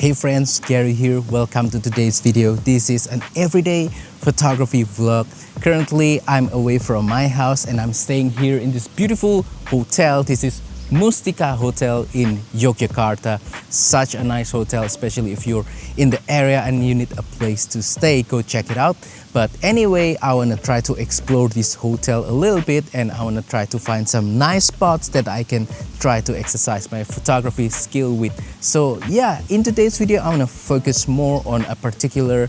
Hey friends, Gary here. Welcome to today's video. This is an everyday photography vlog. Currently, I'm away from my house and I'm staying here in this beautiful hotel. This is Mustika Hotel in Yogyakarta. Such a nice hotel, especially if you're in the area and you need a place to stay. Go check it out. But anyway, I want to try to explore this hotel a little bit and I want to try to find some nice spots that I can try to exercise my photography skill with. So yeah, in today's video, I want to focus more on a particular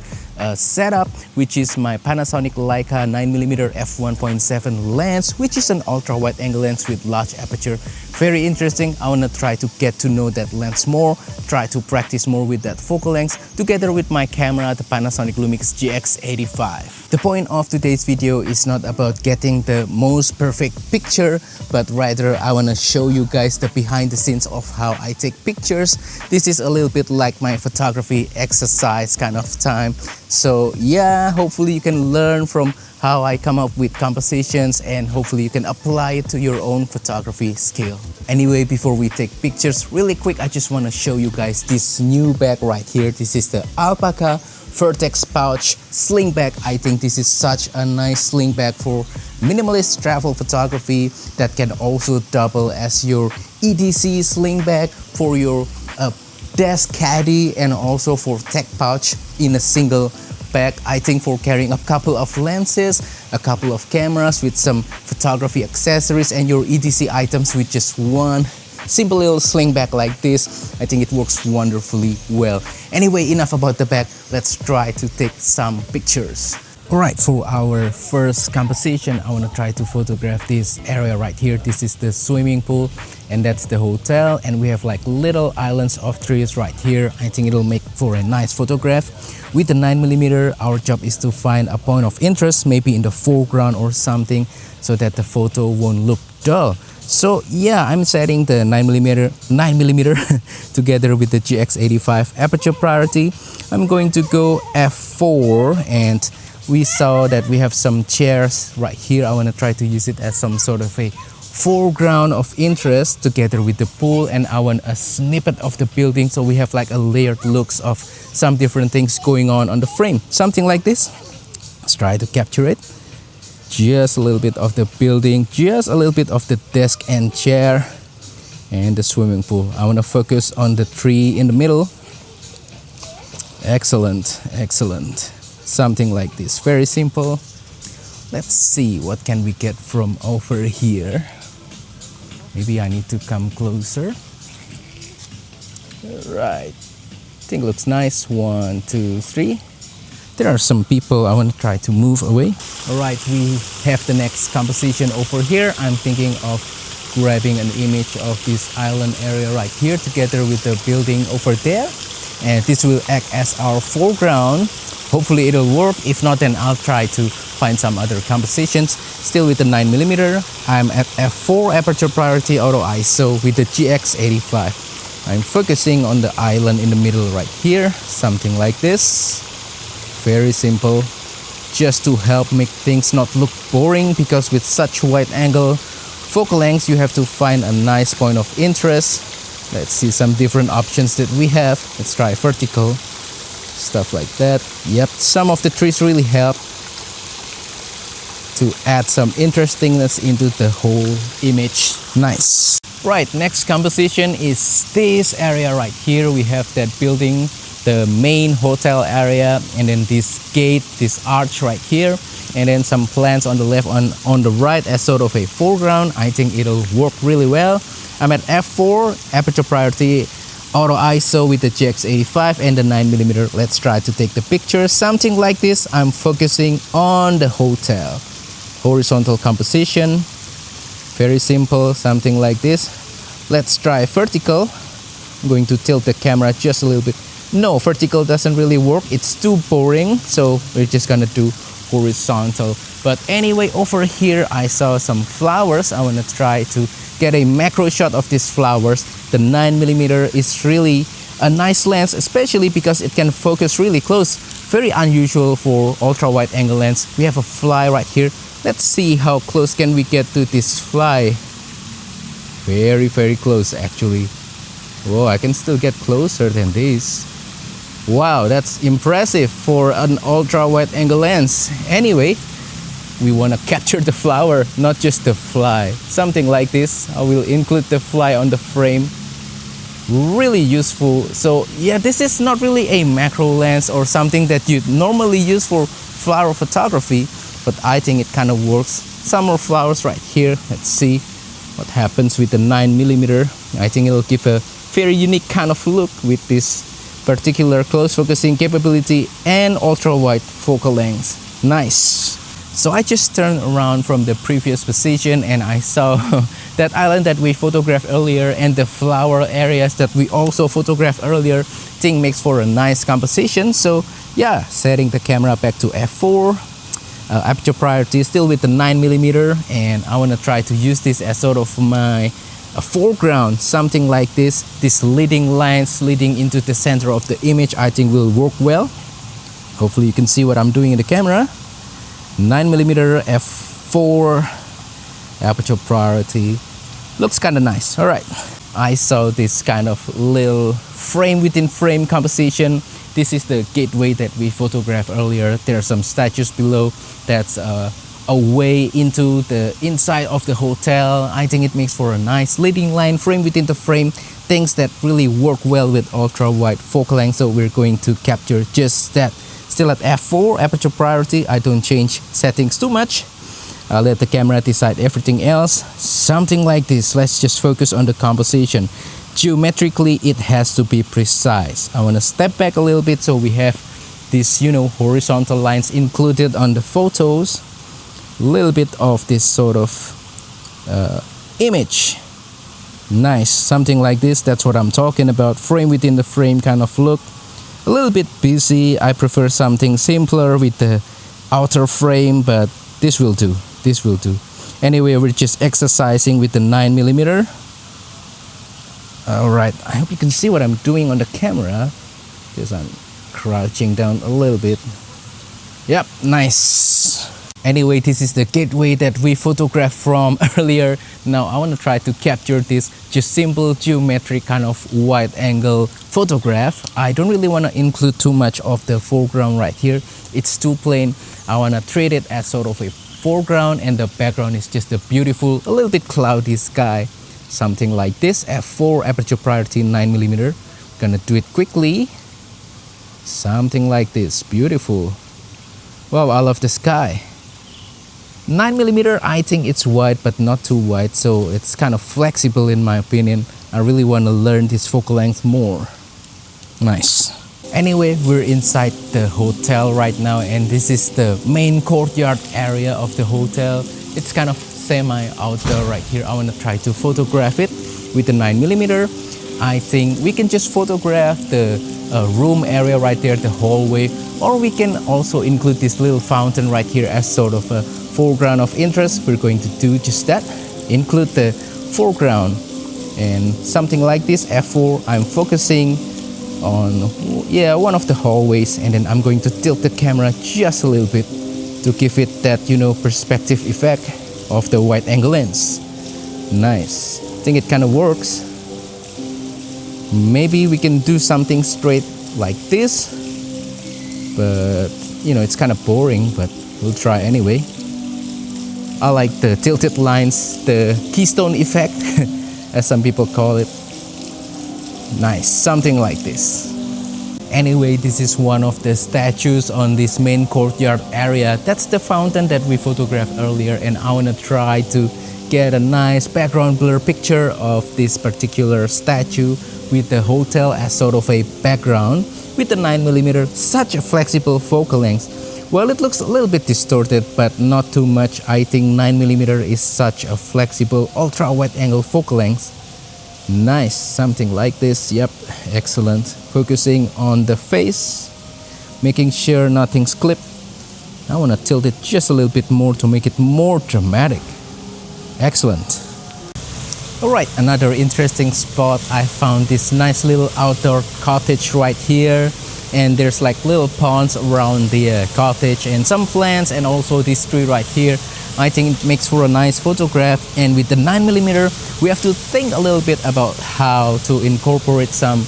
setup, which is my Panasonic Leica 9mm f1.7 lens, which is an ultra wide angle lens with large aperture. Very interesting. I want to try to get to know that lens more, try to practice more with that focal length together with my camera, the Panasonic Lumix G85. The point of today's video is not about getting the most perfect picture, but rather I want to show you guys the behind the scenes of how I take pictures. This is a little bit like my photography exercise kind of time. So yeah, hopefully you can learn from how I come up with compositions and hopefully you can apply it to your own photography skill. Anyway, before we take pictures, really quick, I just want to show you guys this new bag right here. This is the Alpaka Vertex Pouch Sling Bag. I think this is such a nice sling bag for minimalist travel photography that can also double as your EDC sling bag for your desk caddy and also for tech pouch in a single bag. I think for carrying a couple of lenses, a couple of cameras with some photography accessories and your EDC items with just one simple little sling bag like this, I think it works wonderfully well. Anyway, enough about the bag. Let's try to take some pictures. Alright, for our first composition, I want to try to photograph this area right here. This is the swimming pool and that's the hotel, and we have like little islands of trees right here. I think it'll make for a nice photograph. With the 9mm, our job is to find a point of interest, maybe in the foreground or something, so that the photo won't look dull. So yeah, I'm setting the 9mm together with the GX85 aperture priority. I'm going to go f4, and we saw that we have some chairs right here. I want to try to use it as some sort of a foreground of interest together with the pool, and I want a snippet of the building so we have like a layered looks of some different things going on the frame. Something like this. Let's try to capture it. Just a little bit of the building, just a little bit of the desk and chair and the swimming pool. I want to focus on the tree in the middle. Excellent, excellent. Something like this, very simple. Let's see what can we get from over here. Maybe I need to come closer. Right, I think it looks nice. 1, 2, 3. There are some people. I want to try to move away. Alright, we have the next composition over here. I'm thinking of grabbing an image of this island area right here together with the building over there, and this will act as our foreground. Hopefully it'll work. If not, then I'll try to find some other compositions. Still with the 9mm, I'm at f4 aperture priority auto ISO with the GX85. I'm focusing on the island in the middle right here, something like this. Very simple, just to help make things not look boring, because with such wide angle focal lengths you have to find a nice point of interest. Let's see some different options that we have. Let's try vertical, stuff like that. Yep, some of the trees really help to add some interestingness into the whole image. Nice. Right, next composition is this area right here. We have that building, the main hotel area, and then this gate, this arch right here, and then some plants on the left, on the right as sort of a foreground. I think it'll work really well. I'm at f4 aperture priority auto ISO with the GX85 and the 9mm. Let's try to take the picture. Something like this. I'm focusing on the hotel. Horizontal composition. Very simple, something like this. Let's try vertical. I'm going to tilt the camera just a little bit. No, vertical doesn't really work. It's too boring. So we're just gonna do horizontal. But anyway, over here I saw some flowers. I want to try to get a macro shot of these flowers. The 9mm is really a nice lens, especially because it can focus really close. Very unusual for ultra wide angle lens. We have a fly right here. Let's see how close can we get to this fly. Very close actually. Whoa, I can still get closer than this. Wow, that's impressive for an ultra wide angle lens. Anyway, we want to capture the flower, not just the fly. Something like this. I will include the fly on the frame. Really useful. So yeah, this is not really a macro lens or something that you normally use for flower photography, but I think it kind of works. Some more flowers right here. Let's see what happens with the 9mm. I think it'll give a very unique kind of look with this particular close focusing capability and ultra wide focal length. Nice. So I just turned around from the previous position and I saw that island that we photographed earlier and the flower areas that we also photographed earlier. Thing makes for a nice composition. So yeah, setting the camera back to f4. Aperture priority still with the 9mm, and I want to try to use this as sort of my foreground, something like this. These leading lines leading into the center of the image I think will work well. Hopefully you can see what I'm doing in the camera. 9mm f4, aperture priority, looks kind of nice. All right, I saw this kind of little frame within frame composition. This is the gateway that we photographed earlier. There are some statues below. That's a way into the inside of the hotel. I think it makes for a nice leading line, frame within the frame, things that really work well with ultra wide focal length. So we're going to capture just that. Still at f4, aperture priority. I don't change settings too much. I'll let the camera decide everything else. Something like this. Let's just focus on the composition. Geometrically, it has to be precise. I want to step back a little bit so we have these, horizontal lines included on the photos. A little bit of this sort of image. Nice, something like this. That's what I'm talking about. Frame within the frame kind of look. A little bit busy. I prefer something simpler with the outer frame, but this will do. This will do. Anyway, we're just exercising with the 9mm. Alright, I hope you can see what I'm doing on the camera, because I'm crouching down a little bit. Yep, nice. Anyway, this is the gateway that we photographed from earlier. Now I want to try to capture this just simple geometric kind of wide angle photograph. I don't really want to include too much of the foreground right here. It's too plain. I want to treat it as sort of a foreground, and the background is just a beautiful, a little bit cloudy sky. Something like this. f4, aperture priority 9mm. Gonna do it quickly. Something like this. Beautiful. Wow, I love the sky. 9mm, I think it's wide but not too wide, so it's kind of flexible in my opinion. I really want to learn this focal length more. Nice. Anyway, we're inside the hotel right now, and this is the main courtyard area of the hotel. It's kind of semi-outdoor right here. I want to try to photograph it with the 9mm. I think we can just photograph the room area right there, the hallway, or we can also include this little fountain right here as sort of a foreground of interest. We're going to do just that, include the foreground, and something like this. f4, I'm focusing on one of the hallways, and then I'm going to tilt the camera just a little bit to give it that perspective effect of the wide angle lens. Nice. I think it kind of works. Maybe we can do something straight like this, but it's kind of boring, but we'll try anyway. I like the tilted lines, the keystone effect as some people call it. Nice, something like this. Anyway, this is one of the statues on this main courtyard area. That's the fountain that we photographed earlier, and I want to try to get a nice background blur picture of this particular statue with the hotel as sort of a background with the 9mm. Such a flexible focal length. Well, it looks a little bit distorted, but not too much. I think 9mm is such a flexible ultra wide angle focal length. Nice, something like this. Yep, excellent. Focusing on the face, making sure nothing's clipped. I want to tilt it just a little bit more to make it more dramatic. Excellent. Alright, another interesting spot. I found this nice little outdoor cottage right here, and there's like little ponds around the cottage and some plants, and also this tree right here. I think it makes for a nice photograph, and with the 9mm we have to think a little bit about how to incorporate some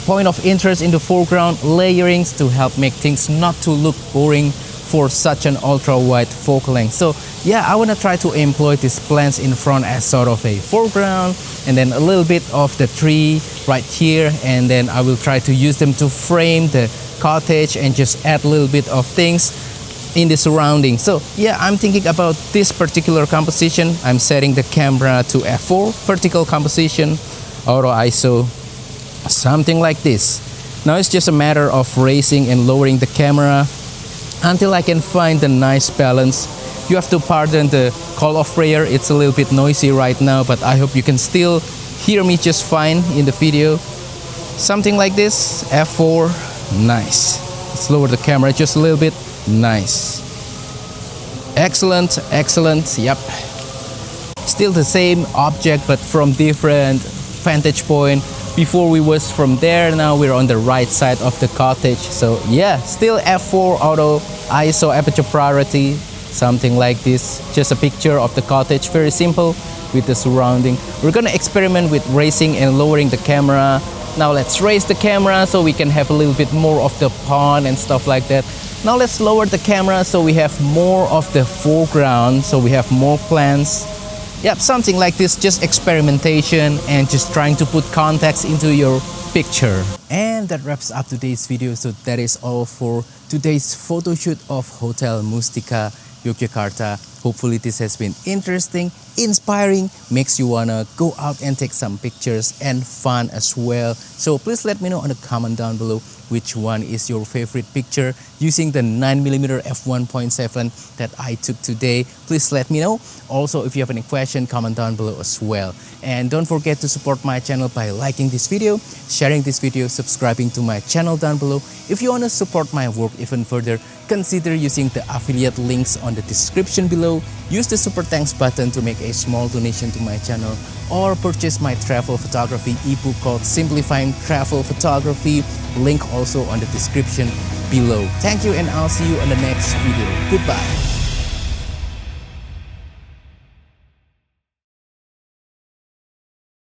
point of interest in the foreground, layerings to help make things not to look boring for such an ultra wide focal length. So yeah, I want to try to employ these plants in front as sort of a foreground, and then a little bit of the tree right here, and then I will try to use them to frame the cottage and just add a little bit of things in the surrounding. So yeah, I'm thinking about this particular composition. I'm setting the camera to f4 vertical composition, auto ISO, something like this. Now it's just a matter of raising and lowering the camera until I can find the nice balance. You have to pardon the call of prayer, it's a little bit noisy right now, but I hope you can still hear me just fine in the video. Something like this, f4, nice. Let's lower the camera just a little bit, nice. Excellent, excellent, yep. Still the same object but from different vantage point. Before we was from there, now we're on the right side of the cottage. So yeah, still f4 auto ISO aperture priority, something like this. Just a picture of the cottage, very simple with the surrounding. We're gonna experiment with raising and lowering the camera. Now let's raise the camera so we can have a little bit more of the pond and stuff like that. Now let's lower the camera so we have more of the foreground, so we have more plants. Yep, something like this, just experimentation and just trying to put context into your picture. And that wraps up today's video. So that is all for today's photo shoot of Hotel Mustika, Yogyakarta. Hopefully this has been interesting, inspiring, makes you wanna go out and take some pictures and fun as well. So please let me know in the comment down below which one is your favorite picture using the 9mm f1.7 that I took today. Please let me know. Also, if you have any question, comment down below as well. And don't forget to support my channel by liking this video, sharing this video, subscribing to my channel down below. If you want to support my work even further, consider using the affiliate links on the description below. Use the super thanks button to make a small donation to my channel, or purchase my travel photography ebook called Simplifying Travel Photography. Link also on the description below. Thank you, and I'll see you on the next video. Goodbye.